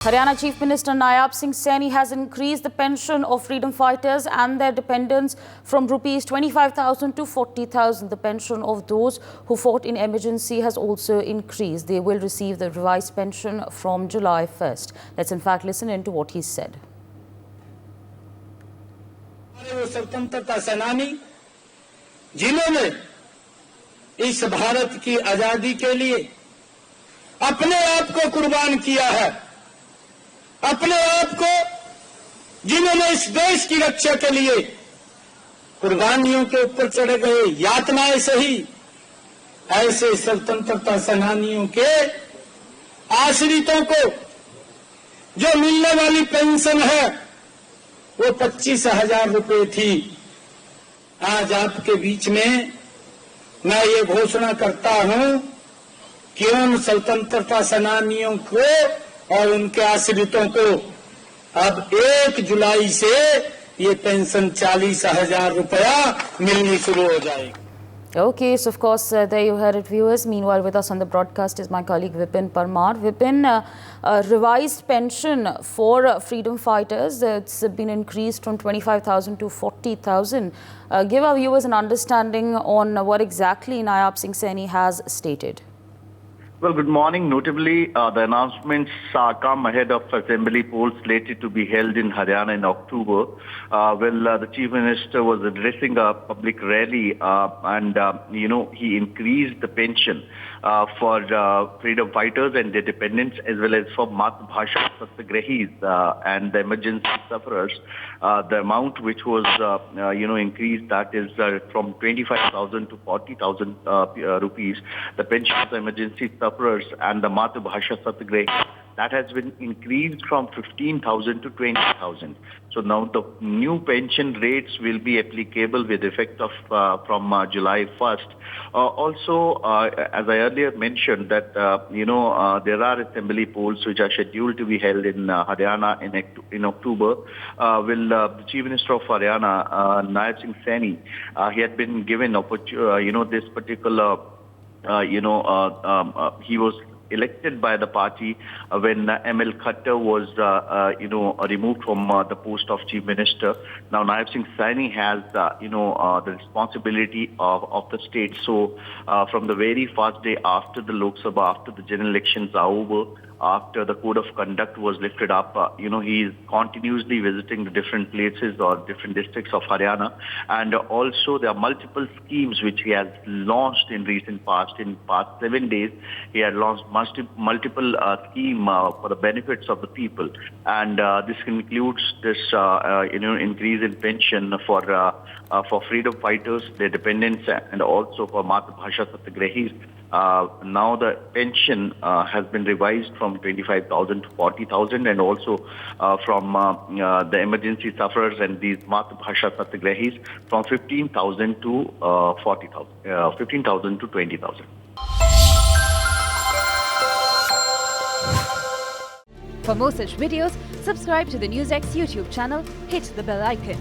Haryana Chief Minister Nayab Singh Saini has increased the pension of freedom fighters and their dependents from rupees 25,000 to 40,000. The pension of those who fought in emergency has also increased. They will receive the revised pension from July 1st. Let's in fact listen in to what he said. स्वतंत्रता सेनानी जिन्होंने इस भारत की आजादी के लिए अपने आप को कुर्बान किया है, अपने आप को जिन्होंने इस देश की रक्षा के लिए कुर्बानियों के ऊपर चढ़े गए, यातनाएं सही, ऐसे स्वतंत्रता सेनानियों के आश्रितों को जो मिलने वाली पेंशन है वो 25,000 रुपए थी। आज आपके बीच में मैं ये घोषणा करता हूं कि उन स्वतंत्रता सेनानियों को और उनके आश्रितों को अब 1 जुलाई से ये पेंशन 40,000 रुपया मिलनी शुरू हो जाएगी। Okay, so of course, there you heard it, viewers. Meanwhile, with us on the broadcast is my colleague Vipin Parmar. Vipin, revised pension for freedom fighters, it's been increased from 25,000 to 40,000. Give our viewers an understanding on what exactly Nayab Singh Saini has stated. Well, good morning. Notably, the announcements come ahead of assembly polls slated to be held in Haryana in October. The Chief Minister was addressing a public rally and, he increased the pension for freedom fighters and their dependents, as well as for Matrbhasha Satyagrahis and the emergency sufferers. The amount which was, increased, that is from 25,000 to 40,000 rupees. The pension of the emergency sufferers and the Matrbhasha Satyagrahis, that has been increased from 15,000 to 20,000. So now the new pension rates will be applicable with effect of from July 1st. Also, as I earlier mentioned, that there are assembly polls which are scheduled to be held in Haryana in October. The Chief Minister of Haryana, Nayab Singh Saini, he had been given this particular. He was elected by the party when ML Khattar was, removed from the post of Chief Minister. Now, Nayab Singh Saini has, the responsibility of the state. So, from the very first day after the Lok Sabha, after the general elections are over, after the code of conduct was lifted up, he is continuously visiting the different places or different districts of Haryana. And also there are multiple schemes which he has launched in recent past. In past 7 days, he had launched multiple scheme for the benefits of the people. And this includes this, increase in pension for freedom fighters, their dependents, and also for Matrbhasha Satyagrahis. Now the pension has been revised from 25,000 to 40,000, and also from the emergency sufferers and these Matrbhasha Satyagrahis from 15,000 to 40,000, 15,000 to 20,000. For more such videos, subscribe to the NewsX YouTube channel, hit the bell icon.